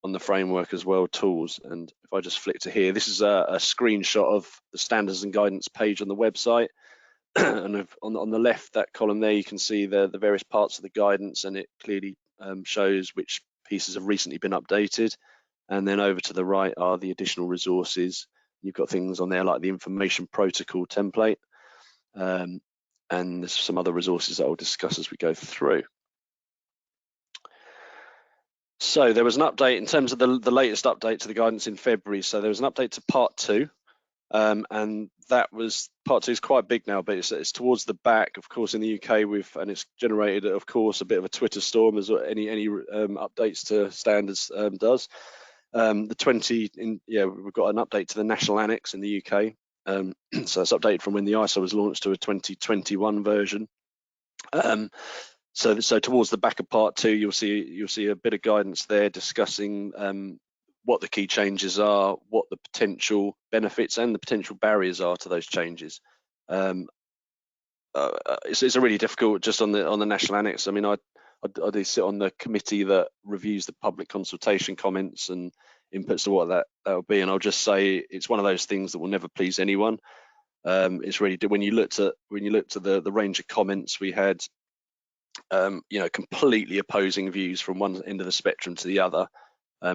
on the framework as well, tools. And if I just flick to here, this is a screenshot of the standards and guidance page on the website. And on the left, that column there, you can see the various parts of the guidance, and it clearly shows which pieces have recently been updated. And then over to the right are the additional resources. You've got things on there like the information protocol template, and there's some other resources that I'll discuss as we go through. So there was an update in terms of the latest update to the guidance in February. So there was an update to part 2, and that was, part 2 is quite big now, but it's towards the back. Of course, in the UK, and it's generated, of course, a bit of a Twitter storm, as any updates to standards does. We've got an update to the National Annex in the UK. So it's updated from when the ISO was launched to a 2021 version. So towards the back of part 2, you'll see a bit of guidance there discussing what the key changes are, what the potential benefits and the potential barriers are to those changes. It's a really difficult, just on the National Annex. I mean, I do sit on the committee that reviews the public consultation comments and inputs to what that will be, and I'll just say it's one of those things that will never please anyone. It's really, when you looked at the range of comments, we had completely opposing views from one end of the spectrum to the other.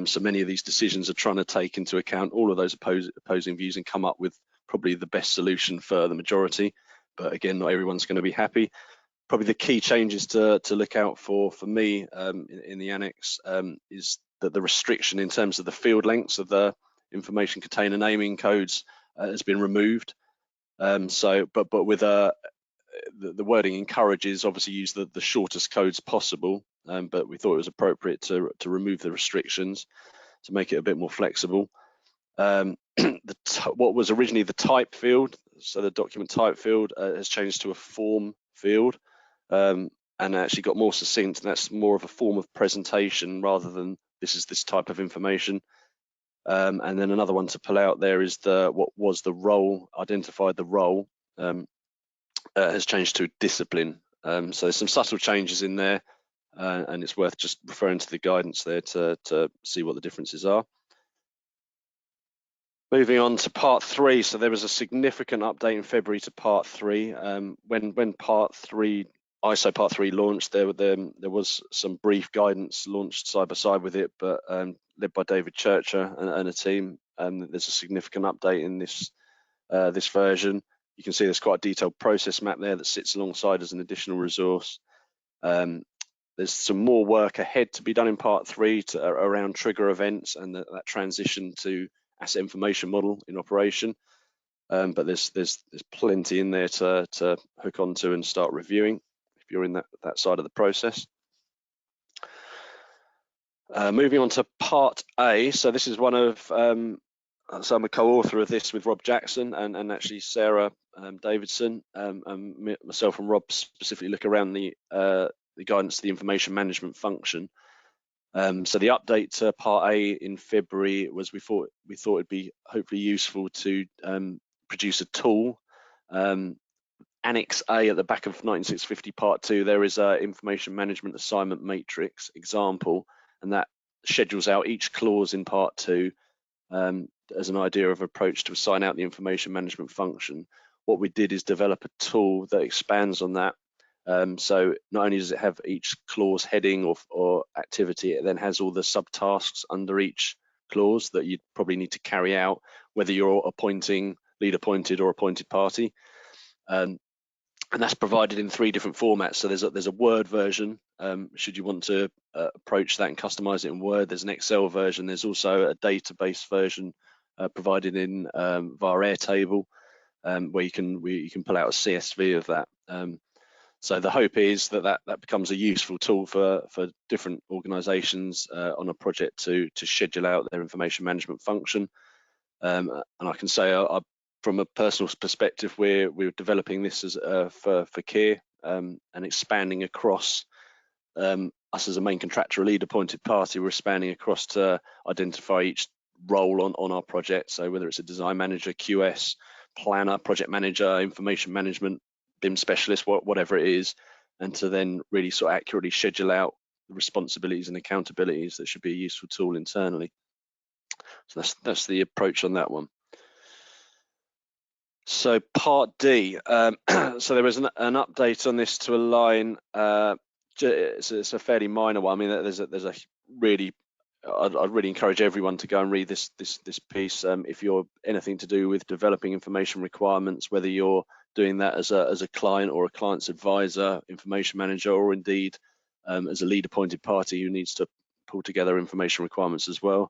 So many of these decisions are trying to take into account all of those opposing views and come up with probably the best solution for the majority. But again, not everyone's going to be happy. Probably the key changes to look out for me in the annex is that the restriction in terms of the field lengths of the information container naming codes has been removed. But with the wording encourages obviously use the shortest codes possible, but we thought it was appropriate to remove the restrictions to make it a bit more flexible. What was originally the type field, so the document type field, has changed to a form field, and actually got more succinct, and that's more of a form of presentation rather than this type of information. And then another one to pull out there is what was the role, identified the role, has changed to discipline. So there's some subtle changes in there, and it's worth just referring to the guidance there to see what the differences are. Moving on to part 3, so there was a significant update in February to part 3. When part 3, ISO part 3 launched, there was some brief guidance launched side by side with it, but led by David Churcher and a team. There's a significant update in this version. You can see there's quite a detailed process map there that sits alongside as an additional resource. There's some more work ahead to be done in part 3 around trigger events and that transition to asset information model in operation. But there's plenty in there to hook onto and start reviewing if you're in that side of the process. Moving on to part A. So this is one of, so I'm a co-author of this with Rob Jackson and actually Sarah Davidson, and myself and Rob specifically look around the guidance to the information management function. So the update to part A in February was we thought it'd be hopefully useful to produce a tool. Annex A at the back of 19650 part 2, there is a information management assignment matrix example, and that schedules out each clause in part 2 as an idea of approach to assign out the information management function. What we did is develop a tool that expands on that. So not only does it have each clause heading or activity, it then has all the subtasks under each clause that you'd probably need to carry out, whether you're appointing, lead appointed or appointed party. And that's provided in 3 different formats. So there's a Word version, should you want to approach that and customize it in Word. There's an Excel version. There's also a database version provided in via Airtable, where you can pull out a CSV of that. So the hope is that becomes a useful tool for different organisations on a project to schedule out their information management function. And I can say from a personal perspective, we're developing this as for Kier and expanding across us as a main contractor, a lead appointed party. We're expanding across to identify each role on our project. So whether it's a design manager, QS, planner, project manager, information management, BIM specialist, whatever it is, and to then really sort of accurately schedule out the responsibilities and accountabilities. That should be a useful tool internally. So that's the approach on that one. So part D, so there was an update on this to align. It's a fairly minor one. I mean, there's a really, I'd really encourage everyone to go and read this piece. If you're anything to do with developing information requirements, whether you're doing that as a client or a client's advisor, information manager, or indeed as a lead appointed party who needs to pull together information requirements as well.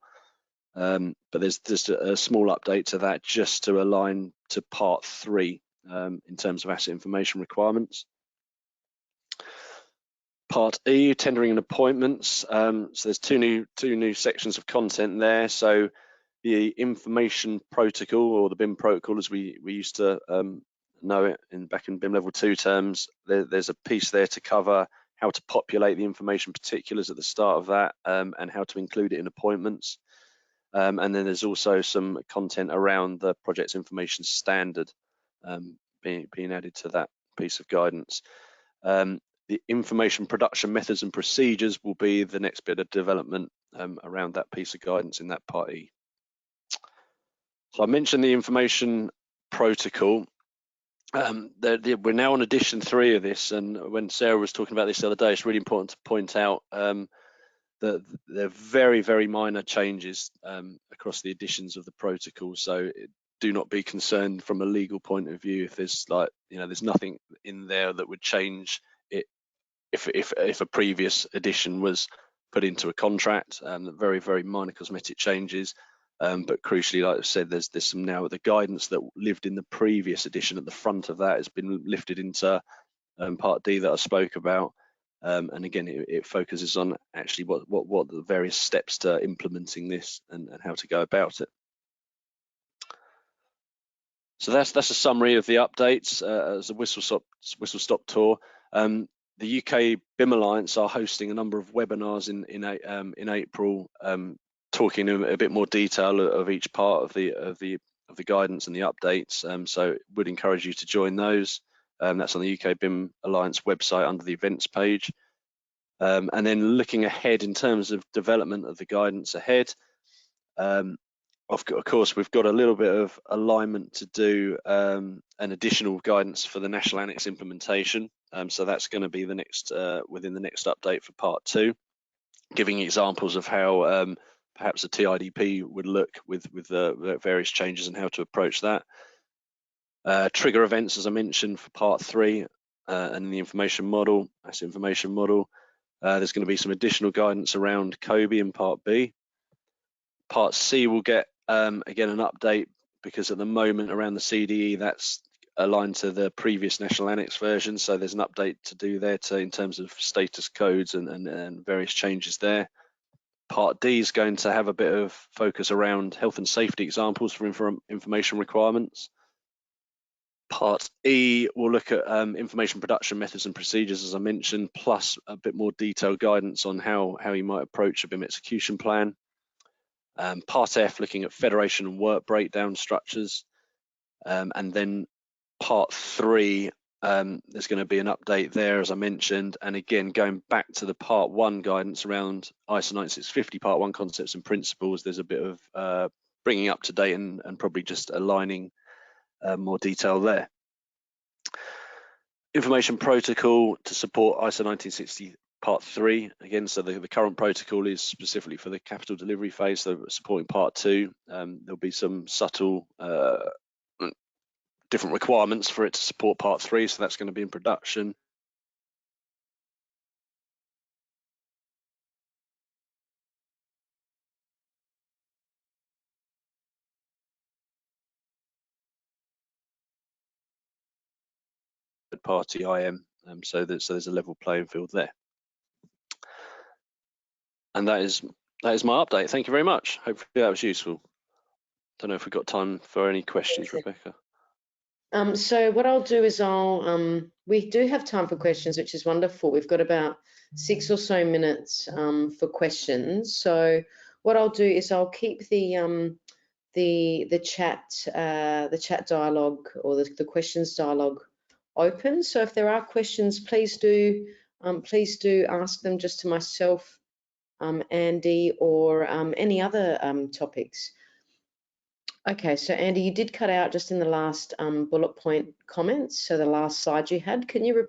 But there's just a small update to that just to align to part 3 in terms of asset information requirements. Part E, tendering and appointments. So there's two new sections of content there. So the information protocol, or the BIM protocol as we used to know it back in BIM level 2 terms, there's a piece there to cover how to populate the information particulars at the start of that, and how to include it in appointments. And then there's also some content around the project's information standard being added to that piece of guidance. The information production methods and procedures will be the next bit of development around that piece of guidance in that part E. So I mentioned the information protocol. we're now on edition 3 of this, and when Sarah was talking about this the other day, it's really important to point out that there are very, very minor changes across the editions of the protocol. So do not be concerned from a legal point of view if there's there's nothing in there that would change it if a previous edition was put into a contract. Very, very minor cosmetic changes. But crucially, like I said, there's some now the guidance that lived in the previous edition at the front of that has been lifted into Part D that I spoke about. And again, it focuses on actually what the various steps to implementing this and how to go about it. So that's a summary of the updates as a whistle-stop tour. The UK BIM Alliance are hosting a number of webinars in April, talking in a bit more detail of each part of the guidance and the updates. So would encourage you to join those. That's on the UK BIM Alliance website under the events page. And then looking ahead in terms of development of the guidance ahead, of course, we've got a little bit of alignment to do an additional guidance for the National Annex implementation. So that's going to be the next within the next update for Part 2, giving examples of how perhaps a TIDP would look with the various changes and how to approach that. Trigger events, as I mentioned, for Part 3 and the information model, asset information model. There's going to be some additional guidance around COBie in Part B. Part C will get, again, an update because at the moment around the CDE, that's aligned to the previous National Annex version. So there's an update to do there in terms of status codes and various changes there. Part D is going to have a bit of focus around health and safety examples for information requirements. Part E will look at information production methods and procedures, as I mentioned, plus a bit more detailed guidance on how you might approach a BIM execution plan. Part F looking at federation and work breakdown structures. And then Part 3, there's going to be an update there, as I mentioned, and again going back to the Part 1 guidance around ISO 9650 Part 1 concepts and principles. There's a bit of bringing up to date and probably just aligning more detail there. Information protocol to support ISO 1960 Part 3 again. So the current protocol is specifically for the capital delivery phase, so supporting Part 2. There'll be some subtle different requirements for it to support Part 3, so that's going to be in production. Third-party IM, so there's a level playing field there. And that is my update. Thank you very much. Hopefully that was useful. Don't know if we've got time for any questions, Rebecca. So what I'll do is we do have time for questions, which is wonderful. We've got about 6 or so minutes for questions. So what I'll do is I'll keep the chat dialogue or the questions dialogue open. So if there are questions, please do ask them just to myself, Andy, or any other topics. Okay, so Andy, you did cut out just in the last bullet point comments. So the last slide you had, can you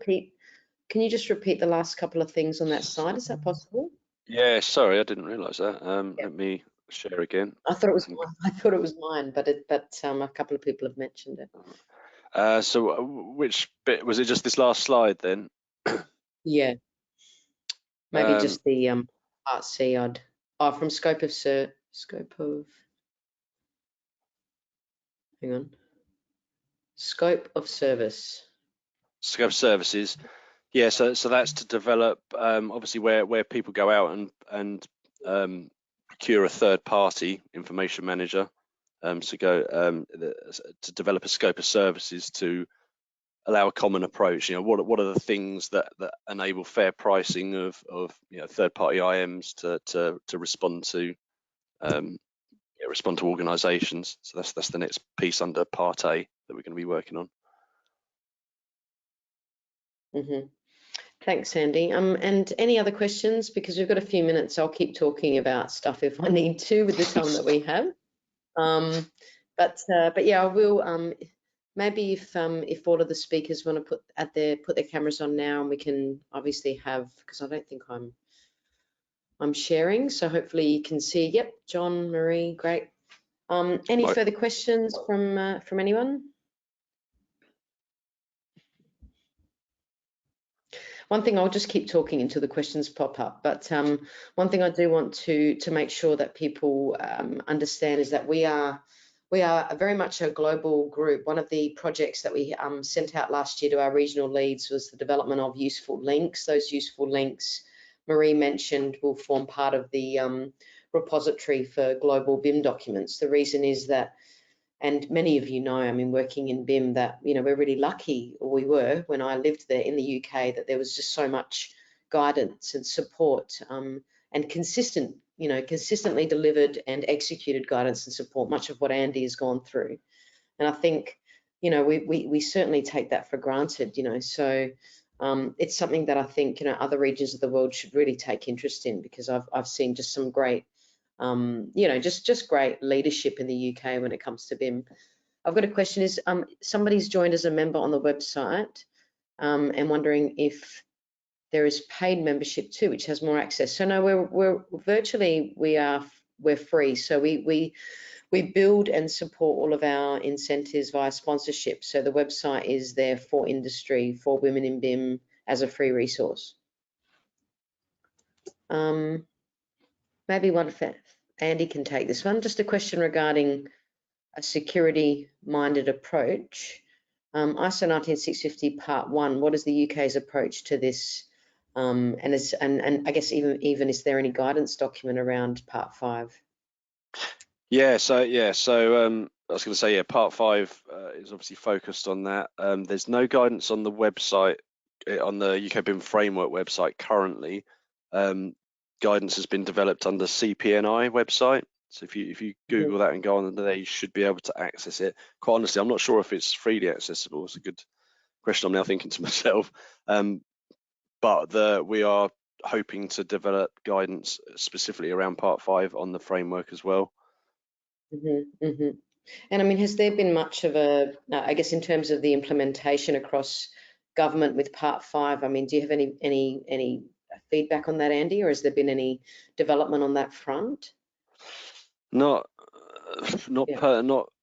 just repeat the last couple of things on that slide? Is that possible? Yeah, sorry, I didn't realise that. Yeah. Let me share again. I thought it was mine, but a couple of people have mentioned it. So which bit was it? Just this last slide then? Yeah. Maybe just the Part C. From scope of. Hang on. Scope of service. Scope of services. Yeah, so that's to develop obviously where people go out and procure a third-party information manager. To develop a scope of services to allow a common approach. What are the things that enable fair pricing of third-party IMs to respond to organisations. So that's the next piece under Part A that we're going to be working on. Mm-hmm. Thanks, Andy. And any other questions? Because we've got a few minutes, I'll keep talking about stuff if I need to with the time that we have. But yeah, I will. maybe if all of the speakers want to put their cameras on now, and we can obviously have, because I don't think I'm sharing, so hopefully you can see. Yep, John, Marie, great. Any further questions from anyone? One thing, I'll just keep talking until the questions pop up, but one thing I do want to make sure that people understand is that we are very much a global group. One of the projects that we sent out last year to our regional leads was the development of useful links. Those useful links, Marie mentioned, will form part of the repository for global BIM documents. The reason is that, and many of you know, I mean, working in BIM, that, you know, we're really lucky, or we were when I lived there in the UK, that there was just so much guidance and support and consistently delivered and executed guidance and support, much of what Andy has gone through. And I think, you know, we certainly take that for granted, you know, so it's something that I think, you know, other regions of the world should really take interest in, because I've seen just some great you know, just great leadership in the UK when it comes to BIM. I've got a question, is somebody's joined as a member on the website and wondering if there is paid membership too, which has more access. So no, we're virtually, we're free. So we build and support all of our incentives via sponsorship. So the website is there for industry, for women in BIM, as a free resource. Maybe one for Andy can take this one. Just a question regarding a security-minded approach. ISO 19650 Part 1, what is the UK's approach to this? And I guess even is there any guidance document around Part 5? So I was going to say, Part 5 is obviously focused on that. There's no guidance on the website, on the UK BIM framework website currently. Guidance has been developed under CPNI website. So if you Google that and go on there, you should be able to access it. Quite honestly, I'm not sure if it's freely accessible. It's a good question. I'm now thinking to myself. But we are hoping to develop guidance specifically around Part 5 on the framework as well. And I mean, has there been much of a, I guess, in terms of the implementation across government with Part 5? I mean, do you have any feedback on that, Andy, or has there been any development on that front? Not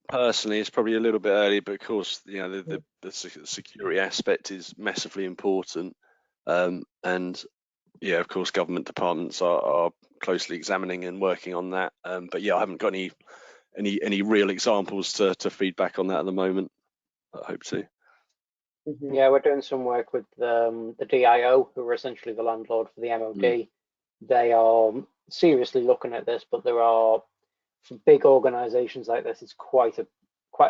personally. It's probably a little bit early, but of course, you know, the security aspect is massively important, and yeah, of course, government departments are closely examining and working on that. But yeah, I haven't got any real examples to feedback on that at the moment. I hope to. Yeah, we're doing some work with the DIO, who are essentially the landlord for the MOD. They are seriously looking at this, but there are, for big organisations like this, it's quite a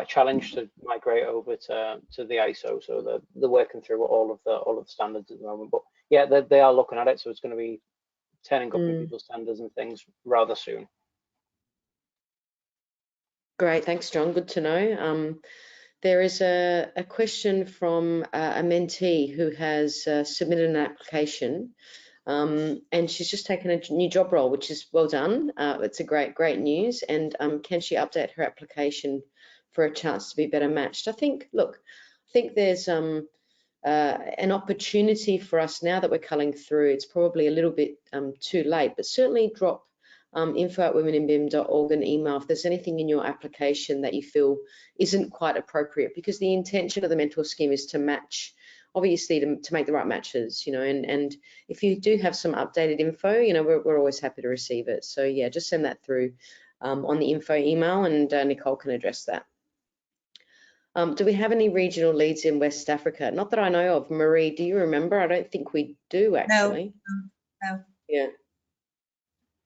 challenge to migrate over to the ISO. So they're working through all of the standards at the moment. But yeah, they are looking at it, so it's going to be turning up in people's standards and things rather soon. Great, thanks, John. Good to know. There is a question from a mentee who has submitted an application, and she's just taken a new job role, which is well done. It's a great news. And can she update her application for a chance to be better matched? I think there's an opportunity for us now that we're culling through. It's probably a little bit too late, but certainly drop info@womeninbim.org an email if there's anything in your application that you feel isn't quite appropriate, because the intention of the mentor scheme is to match, obviously to make the right matches, you know, and if you do have some updated info, you know, we're always happy to receive it. So yeah, just send that through on the info email, and Nicole can address that. Do we have any regional leads in West Africa? Not that I know of. Marie, do you remember? I don't think we do, actually. No. Yeah.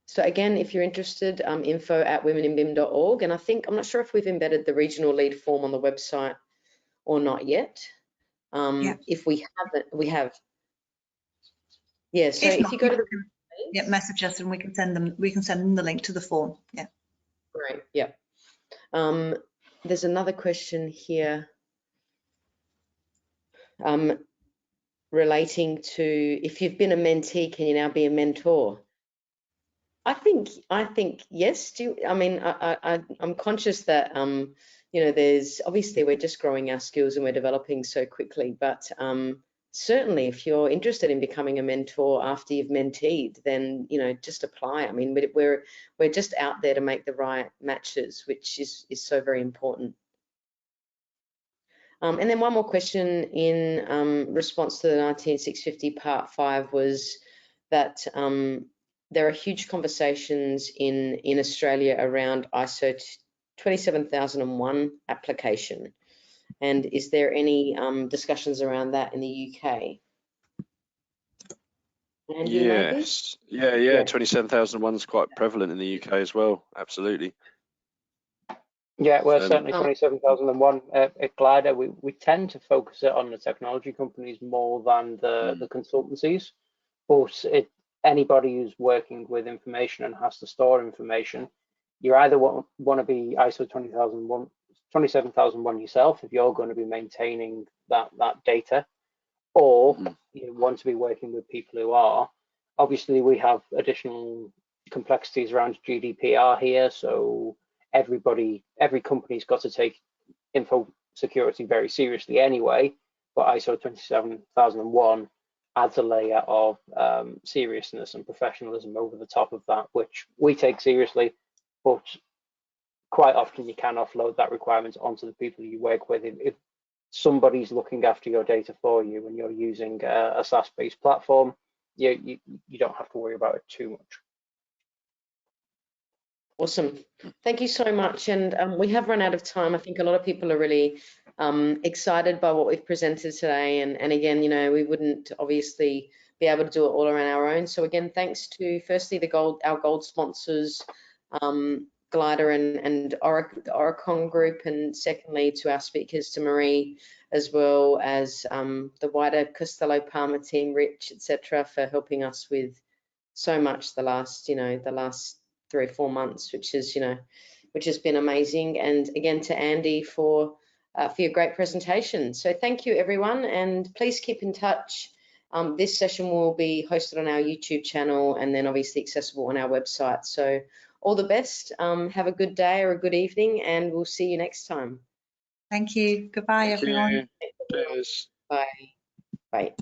So again, if you're interested, info@womeninbim.org. And I'm not sure if we've embedded the regional lead form on the website or not yet. If we haven't, we have. Yeah, so if you go to the message us and we can send them the link to the form. Yeah. Great, yeah. There's another question here relating to, if you've been a mentee, can you now be a mentor? I think yes. I'm conscious that there's obviously we're just growing our skills and we're developing so quickly, but certainly if you're interested in becoming a mentor after you've menteed, then just apply. I mean, we're just out there to make the right matches, which is so very important. And then one more question in response to the 19650 Part 5 was that there are huge conversations in Australia around ISO 27001 application. And is there any discussions around that in the UK? Andy, yes. maybe? Yeah. 27001 is quite prevalent in the UK as well. Absolutely. Yeah, well, certainly 27001 at Glider, we tend to focus it on the technology companies more than the consultancies. But anybody who's working with information and has to store information, you either want to be ISO 27001 yourself if you're going to be maintaining that data, or you want to be working with people who are. Obviously, we have additional complexities around GDPR here, so every company's got to take info security very seriously anyway, but ISO 27001 adds a layer of seriousness and professionalism over the top of that, which we take seriously, but quite often you can offload that requirement onto the people you work with. If somebody's looking after your data for you and you're using a SaaS-based platform, you don't have to worry about it too much. Awesome. Thank you so much. And we have run out of time. I think a lot of people are really excited by what we've presented today. And again, we wouldn't obviously be able to do it all on our own. So again, thanks to firstly our gold sponsors, Glider and Oricon Group, and secondly to our speakers, to Marie, as well as the wider Costello Palmer team, Rich, etc., for helping us with so much the last 3 or 4 months, which has been amazing. And again to Andy for your great presentation. So thank you everyone, and please keep in touch. This session will be hosted on our YouTube channel and then obviously accessible on our website. So all the best. Have a good day or a good evening, and we'll see you next time. Thank you. Goodbye, everyone. Cheers. Bye. Bye.